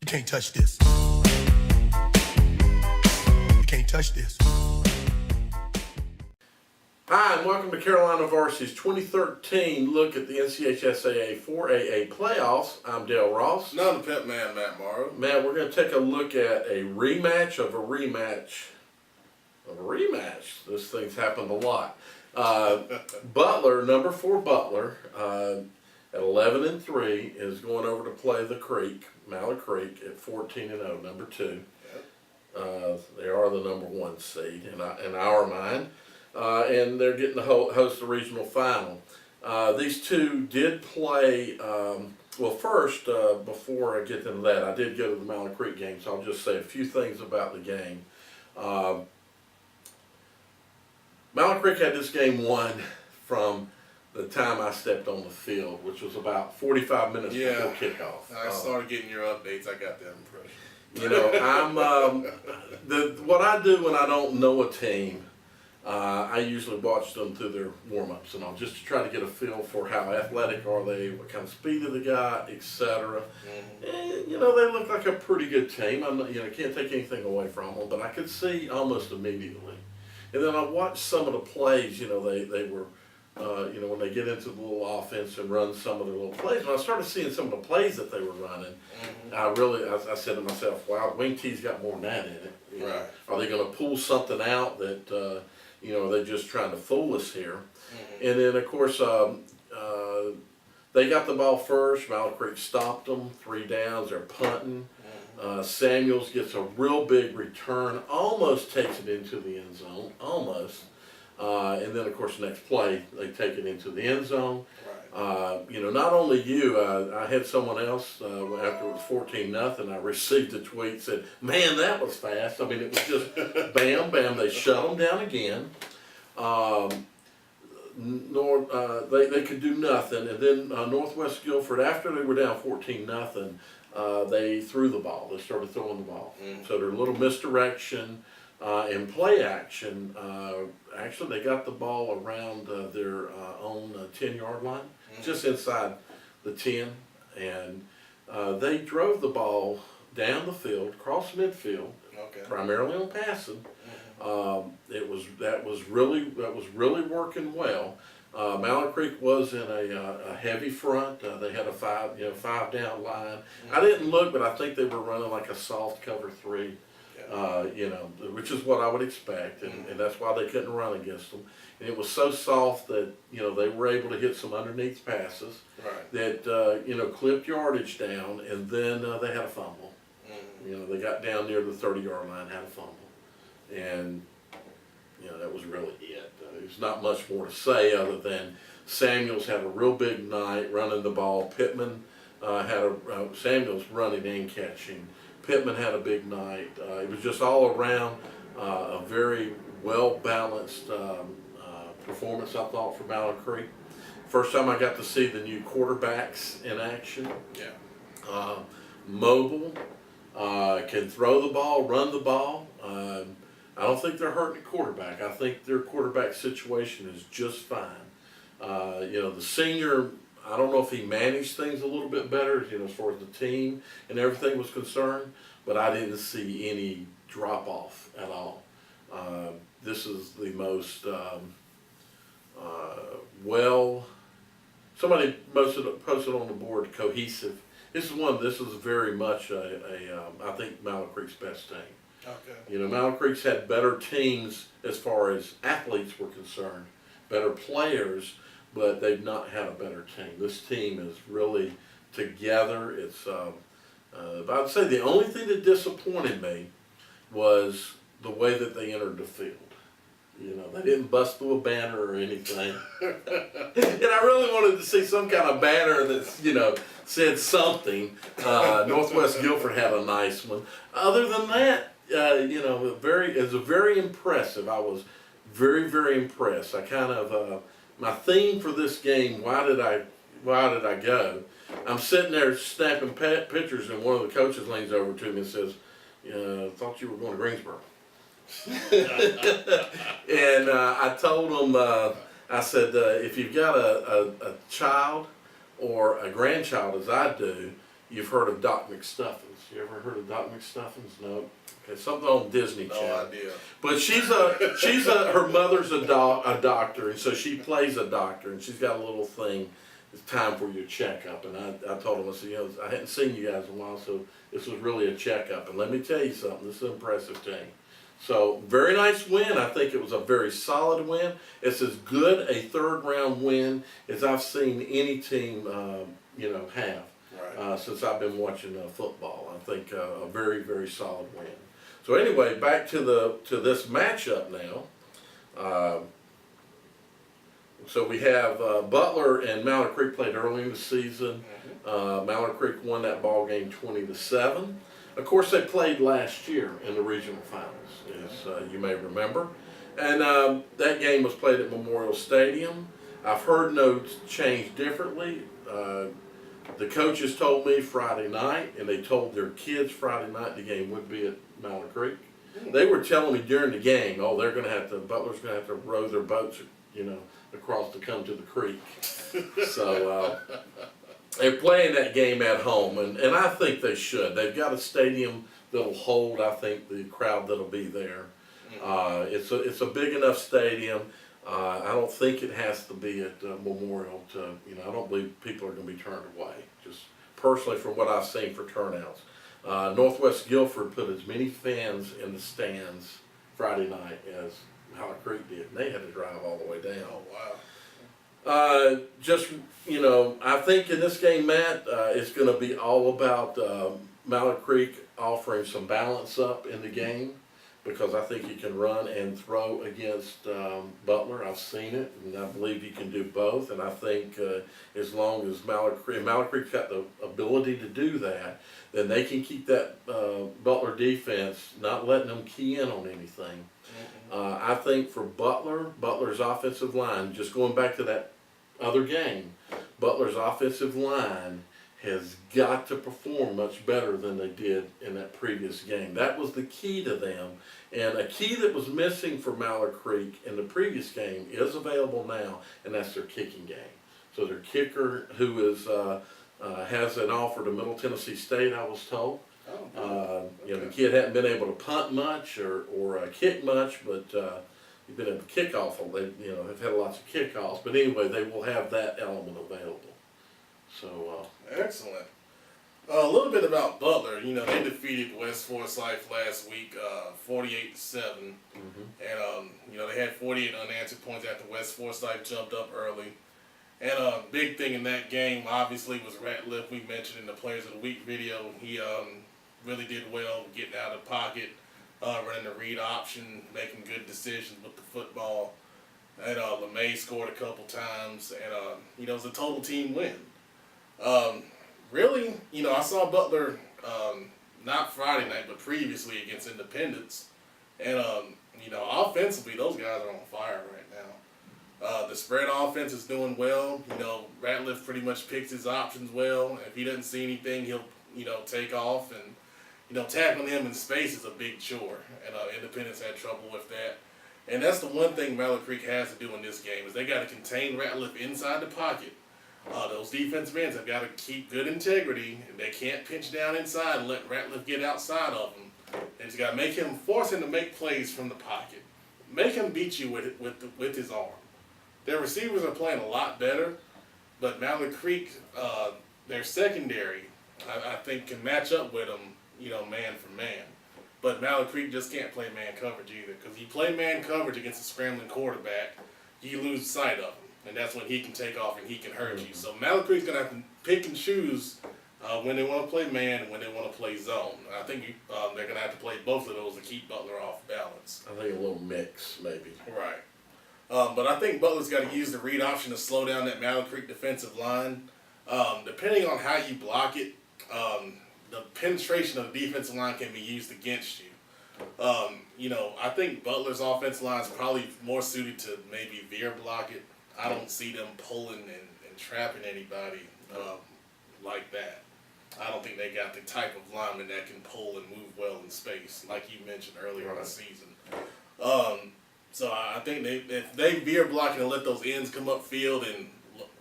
You can't touch this. You can't touch this. Hi, and welcome to Carolina Varsity's 2013 look at the NCHSAA 4AA playoffs. I'm Dale Ross. No, the pet man, Matt Morrow. Man, we're going to take a look at a rematch of a rematch of a rematch. This thing's happened a lot. Butler, number 4 Butler, at 11-3, is going over to play the Creek, Mallard Creek, at 14-0, number 2. They are the number 1 seed in our mind. And they're getting to host the regional final. These two did play, well first, before I get into that, I did go to the Mallard Creek game, so I'll just say a few things about the game. Mallard Creek had this game won from the time I stepped on the field, which was about 45 minutes before kickoff. I started getting your updates, I got that impression. You know, I'm, what I do when I don't know a team, I usually watch them through their warm-ups and all, just to try to get a feel for how athletic are they, what kind of speed have they got, etc. And, you know, they look like a pretty good team. I'm not, you know, can't take anything away from them, but I could see almost immediately. And then I watched some of the plays, you know, they were, you know, when they get into the little offense and run some of their little plays. When I started seeing some of the plays that they were running, I said to myself, wow, Wing T's got more than that in it. You know? Right. Are they going to pull something out that, you know, they're just trying to fool us here? And then, of course, they got the ball first. Mallard Creek stopped them, 3 downs, they're punting. Samuels gets a real big return, almost takes it into the end zone, almost. And then, of course, next play, they take it into the end zone. Right. You know, not only you, I had someone else, after it was 14-0, I received a tweet, said, man, that was fast. I mean, it was just bam, bam, they shut them down again. They could do nothing. And then Northwest Guilford, after they were down 14-0, they threw the ball. They started throwing the ball. So there's a little misdirection. In play action, actually they got the ball around their own 10-yard line, just inside the 10, and they drove the ball down the field, across midfield, primarily on passing. That was really working well. Mallard Creek was in a heavy front. They had a 5 down line. I didn't look, but I think they were running like a soft cover 3. You know, which is what I would expect, and that's why they couldn't run against them. And it was so soft that, you know, they were able to hit some underneath passes that, you know, clipped yardage down, and then they had a fumble. You know, they got down near the 30-yard line, had a fumble. And, you know, that was really it. There's not much more to say other than Samuels had a real big night running the ball. Pittman had Samuels running and catching. Pittman had a big night. It was just all around a very well-balanced performance, I thought, for Mallard Creek. First time I got to see the new quarterbacks in action. Mobile, can throw the ball, run the ball. I don't think they're hurting the quarterback. I think their quarterback situation is just fine. You know, the senior, I don't know if he managed things a little bit better, you know, as far as the team and everything was concerned, but I didn't see any drop off at all. This is the most somebody posted on the board, cohesive. This is very much I think Mallard Creek's best team. You know, Mallard Creek's had better teams as far as athletes were concerned, better players, but they've not had a better team. This team is really together. It's, I'd say the only thing that disappointed me was the way that they entered the field. You know, they didn't bust through a banner or anything. And I really wanted to see some kind of banner that's, you know, said something. Northwest Guilford had a nice one. Other than that, you know, it was very impressive. I was very, very impressed. I kind of, my theme for this game, why did I go? I'm sitting there snapping pictures, and one of the coaches leans over to me and says, thought you were going to Greensboro. And I told him, I said, if you've got a child or a grandchild, as I do, you've heard of Doc McStuffins. You ever heard of Doc McStuffins? No. Okay, something on Disney No Channel. idea. But her mother's a doctor, and so she plays a doctor, and she's got a little thing. It's time for your checkup, and I told him, I said, I hadn't seen you guys in a while, so this was really a checkup. And let me tell you something, this is an impressive team. So very nice win. I think it was a very solid win. It's as good a third-round win as I've seen any team, have. Right. Since I've been watching football. I think a very, very solid win. So anyway, back to this matchup now. So we have Butler and Mallard Creek played early in the season. Mallard Creek won that ball game 20-7. Of course, they played last year in the regional finals, as you may remember. And that game was played at Memorial Stadium. I've heard notes changed differently. The coaches told me Friday night, and they told their kids Friday night the game would be at Mallard Creek. They were telling me during the game, Butler's going to have to row their boats, across to come to the creek. So they're playing that game at home, and I think they should. They've got a stadium that'll hold, I think, the crowd that'll be there. It's a big enough stadium. I don't think it has to be at Memorial I don't believe people are going to be turned away, just personally from what I've seen for turnouts. Northwest Guilford put as many fans in the stands Friday night as Mallard Creek did, and they had to drive all the way down. Oh, wow. I think in this game, Matt, it's going to be all about Mallard Creek offering some balance up in the game, because I think he can run and throw against Butler. I've seen it, and I believe he can do both. And I think as long as Mallard Creek's got the ability to do that, then they can keep that Butler defense, not letting them key in on anything. I think for Butler's offensive line, just going back to that other game, Butler's offensive line has got to perform much better than they did in that previous game. That was the key to them, and a key that was missing for Mallard Creek in the previous game is available now, and that's their kicking game. So their kicker, who is has an offer to Middle Tennessee State, I was told. The kid hadn't been able to punt much or kick much, but he's been able to kick off. They have had lots of kickoffs, but anyway, they will have that element available. So excellent. A little bit about Butler. They defeated West Forsyth last week, 48-7, and they had 48 unanswered points after West Forsyth jumped up early. And big thing in that game, obviously, was Ratliff. We mentioned in the Players of the Week video, he really did well getting out of the pocket, running the read option, making good decisions with the football. And LeMay scored a couple times, and it was a total team win. Really, I saw Butler not Friday night, but previously against Independence, and offensively, those guys are on fire right now. The spread offense is doing well. Ratliff pretty much picks his options well. If he doesn't see anything, he'll take off, and tackling him in space is a big chore, and Independence had trouble with that. And that's the one thing Mallard Creek has to do in this game, is they got to contain Ratliff inside the pocket. Those defensive ends have got to keep good integrity, and they can't pinch down inside and let Ratliff get outside of them. They just got to force him to make plays from the pocket. Make him beat you with his arm. Their receivers are playing a lot better, but Mallard Creek, their secondary, I think can match up with them, man for man. But Mallard Creek just can't play man coverage either, because you play man coverage against a scrambling quarterback, you lose sight of him. And that's when he can take off and he can hurt you. So Mallard Creek's going to have to pick and choose when they want to play man and when they want to play zone. I think they're going to have to play both of those to keep Butler off balance. I think a little mix, maybe. Right. But I think Butler's got to use the read option to slow down that Mallard Creek defensive line. Depending on how you block it, the penetration of the defensive line can be used against you. I think Butler's offensive line is probably more suited to maybe veer block it. I don't see them pulling and trapping anybody like that. I don't think they got the type of lineman that can pull and move well in space, like you mentioned earlier in the season. So I think if they veer blocking and let those ends come upfield and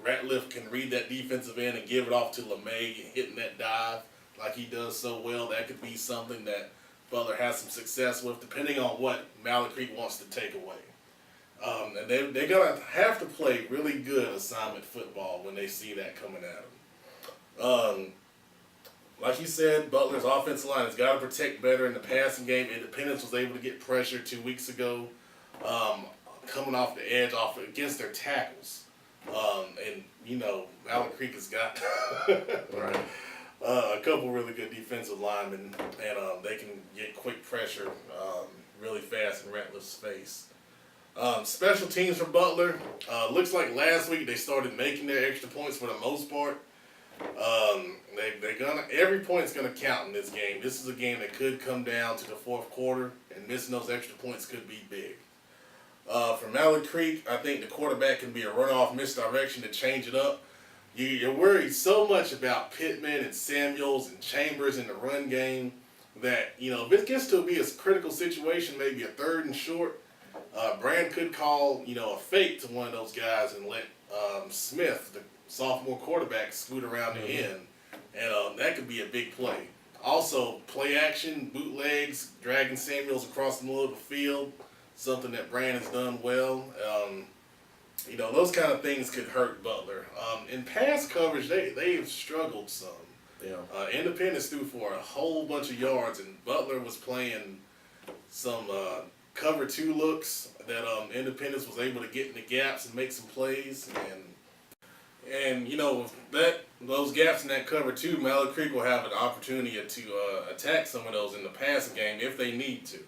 Ratliff can read that defensive end and give it off to LeMay and hitting that dive like he does so well, that could be something that Butler has some success with, depending on what Mallard Creek wants to take away. And they're going to have to play really good assignment football when they see that coming at them. Like you said, Butler's offensive line has got to protect better in the passing game. Independence was able to get pressure 2 weeks ago, coming off the edge against their tackles. And, Mallard Creek has got Right. a couple really good defensive linemen, and they can get quick pressure really fast in Ratliff's face. Special teams for Butler. Looks like last week they started making their extra points for the most part. Every point's gonna count in this game. This is a game that could come down to the fourth quarter, and missing those extra points could be big. For Mallard Creek, I think the quarterback can be a runoff misdirection to change it up. You're worried so much about Pittman and Samuels and Chambers in the run game that, if it gets to be a critical situation, maybe a 3rd and short, Brand could call, a fake to one of those guys and let Smith, the sophomore quarterback, scoot around the end. And that could be a big play. Also, play action, bootlegs, dragging Samuels across the middle of the field, something that Brand has done well. Those kind of things could hurt Butler. In pass coverage, they have struggled some. Yeah. Independence threw for a whole bunch of yards, and Butler was playing some cover 2 looks that Independence was able to get in the gaps and make some plays. And those gaps in that cover 2, Mallard Creek will have an opportunity to attack some of those in the passing game if they need to.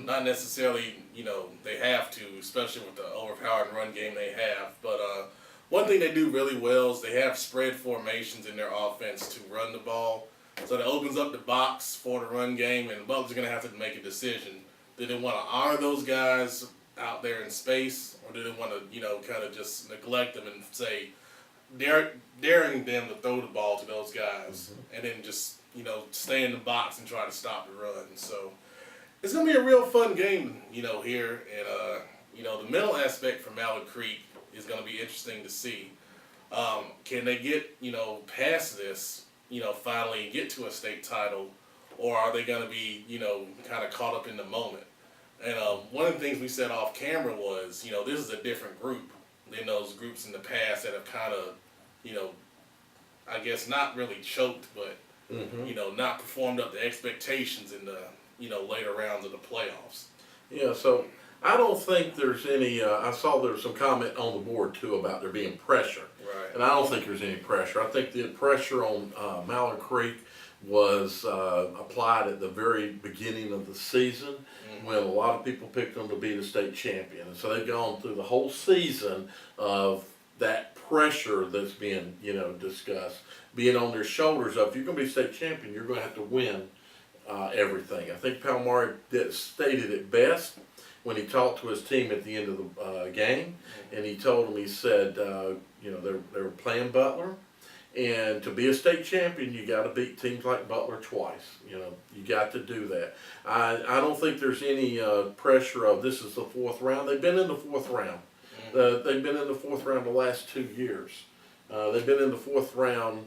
Not necessarily, they have to, especially with the overpowered run game they have. But one thing they do really well is they have spread formations in their offense to run the ball. So that opens up the box for the run game, and the Butler's going to have to make a decision. Do they want to honor those guys out there in space, or do they want to, kind of just neglect them and say, daring them to throw the ball to those guys, and then just, stay in the box and try to stop the run. So it's going to be a real fun game, here. And, the mental aspect for Mallard Creek is going to be interesting to see. Can they get, past this, finally get to a state title, or are they going to be, kind of caught up in the moment? And one of the things we said off camera was, this is a different group than those groups in the past that have kind of, I guess not really choked, but, not performed up to expectations in the, later rounds of the playoffs. Yeah, so I don't think there's any, I saw there was some comment on the board too about there being pressure. Right. And I don't think there's any pressure. I think the pressure on Mallard Creek was applied at the very beginning of the season when a lot of people picked them to be the state champion. And so they've gone through the whole season of that pressure that's being, discussed, being on their shoulders of, if you're going to be state champion, you're going to have to win everything. I think Mallard stated it best when he talked to his team at the end of the game, and he told them, he said, they were playing Butler, and to be a state champion, you got to beat teams like Butler twice. You got to do that. I don't think there's any pressure of this is the 4th round. They've been in the 4th round. They've been in the 4th round the last 2 years. They've been in the 4th round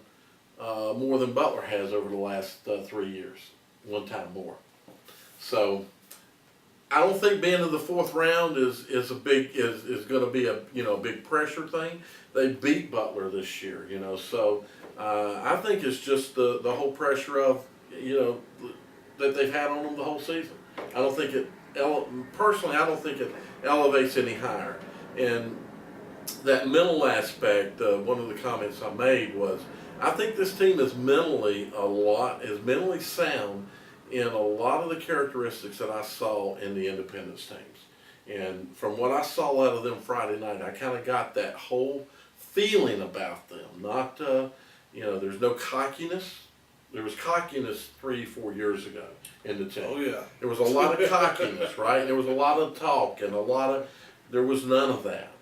more than Butler has over the last 3 years, one time more. So I don't think being in the 4th round is going to be a big pressure thing. They beat Butler this year, so I think it's just the whole pressure of that they've had on them the whole season. I don't think personally I don't think it elevates any higher. And that mental aspect, one of the comments I made was, I think this team is mentally sound in a lot of the characteristics that I saw in the Independence teams. And from what I saw out of them Friday night, I kind of got that whole feeling about them. Not, there's no cockiness. There was cockiness 3-4 years ago in the team. Oh, yeah. There was a lot of cockiness, right? There was a lot of talk and there was none of that.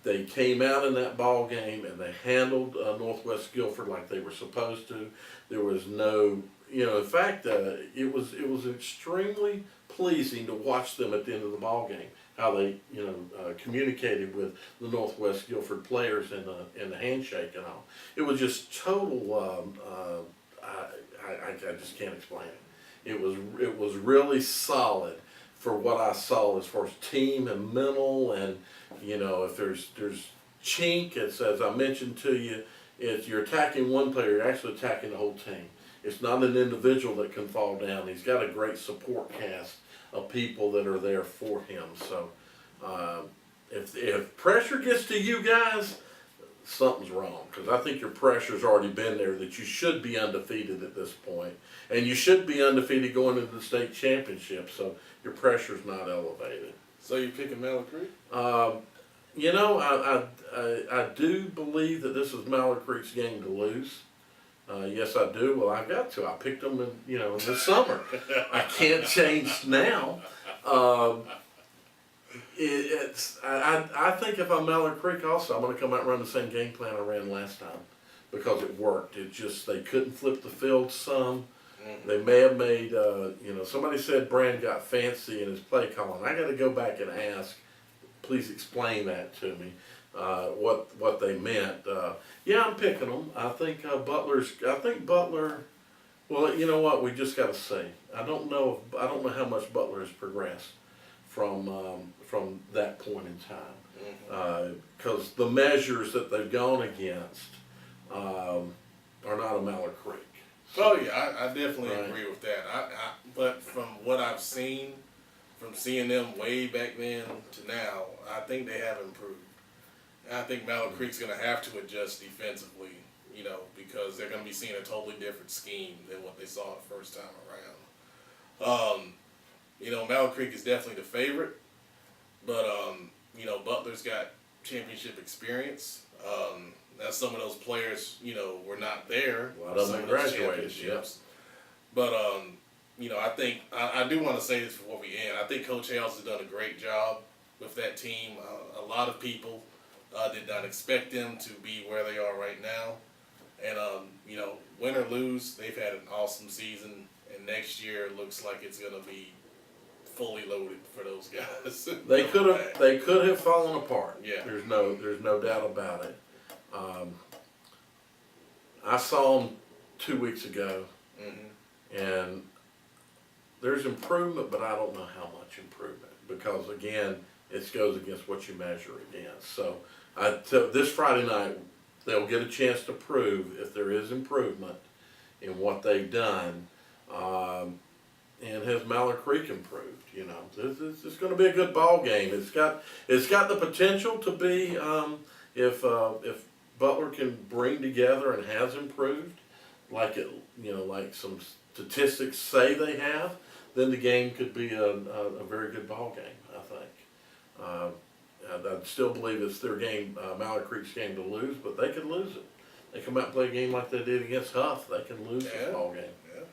They came out in that ball game and they handled Northwest Guilford like they were supposed to. There was no, in fact, it was extremely pleasing to watch them at the end of the ball game. how they communicated with the Northwest Guilford players in the handshake and all. It was just total. I just can't explain it. It was really solid for what I saw as far as team and mental, and if there's chink, it's, as I mentioned to you, it's you're attacking one player, you're actually attacking the whole team. It's not an individual that can fall down. He's got a great support cast of people that are there for him. So if pressure gets to you guys, something's wrong, because I think your pressure's already been there that you should be undefeated at this point, and you should be undefeated going into the state championship. So your pressure's not elevated. So you're picking Mallard Creek? I do believe that this is Mallard Creek's game to lose. Yes, I do. Well, I've got to. I picked them in the summer. I can't change now. I think if I'm Mallard Creek also, I'm going to come out and run the same game plan I ran last time, because it worked. It just, they couldn't flip the field some. They may have made, somebody said Brand got fancy in his play calling. I got to go back and ask, please explain that to me, what they meant. Yeah, I'm picking them. I think Butler, well, you know what, we just got to see. I don't know how much Butler has progressed from that point in time. Because the measures that they've gone against are not a Mallard Creek. Oh yeah, I definitely Right. agree with that. But from what I've seen, from seeing them way back then to now, I think they have improved. And I think Mallard Creek's going to have to adjust defensively, because they're going to be seeing a totally different scheme than what they saw the first time around. Mallard Creek is definitely the favorite, but Butler's got championship experience. Now some of those players, were not there. A lot of them graduated, But I think I do want to say this before we end. I think Coach Hales has done a great job with that team. A lot of people did not expect them to be where they are right now. And win or lose, they've had an awesome season. And next year looks like it's going to be fully loaded for those guys. They could have fallen apart. Yeah. There's no doubt about it. I saw them 2 weeks ago, and there's improvement, but I don't know how much improvement, because again, it goes against what you measure against. So this Friday night, they'll get a chance to prove if there is improvement in what they've done. And has Mallard Creek improved? It's going to be a good ball game. It's got the potential to be, if Butler can bring together and has improved, like some statistics say they have, then the game could be a very good ball game, I think. I still believe it's their game, Mallard Creek's game to lose, but they could lose it. They come out and play a game like they did against Huff, they can lose this ball game. Yeah.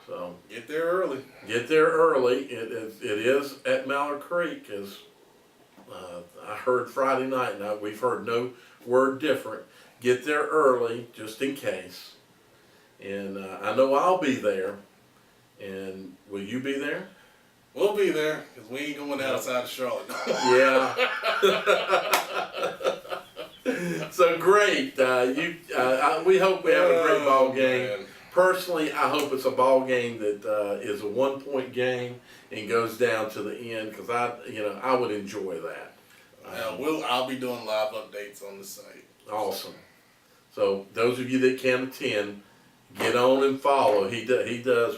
So Get there early. get there early. It is at Mallard Creek, as I heard Friday night. Now we've heard no word different. Get there early just in case. And I know I'll be there. And will you be there? We'll be there, because we ain't going outside of Charlotte. Yeah. So great. We hope we have a great ball game. Man. Personally, I hope it's a ball game that is a 1-point game and goes down to the end, because I would enjoy that. I'll be doing live updates on the site. Awesome. So those of you that can attend, get on and follow. He does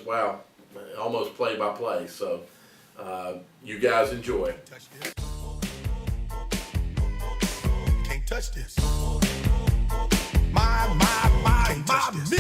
almost play by play. So you guys enjoy. Touch this. Can't touch this. My, can't touch this.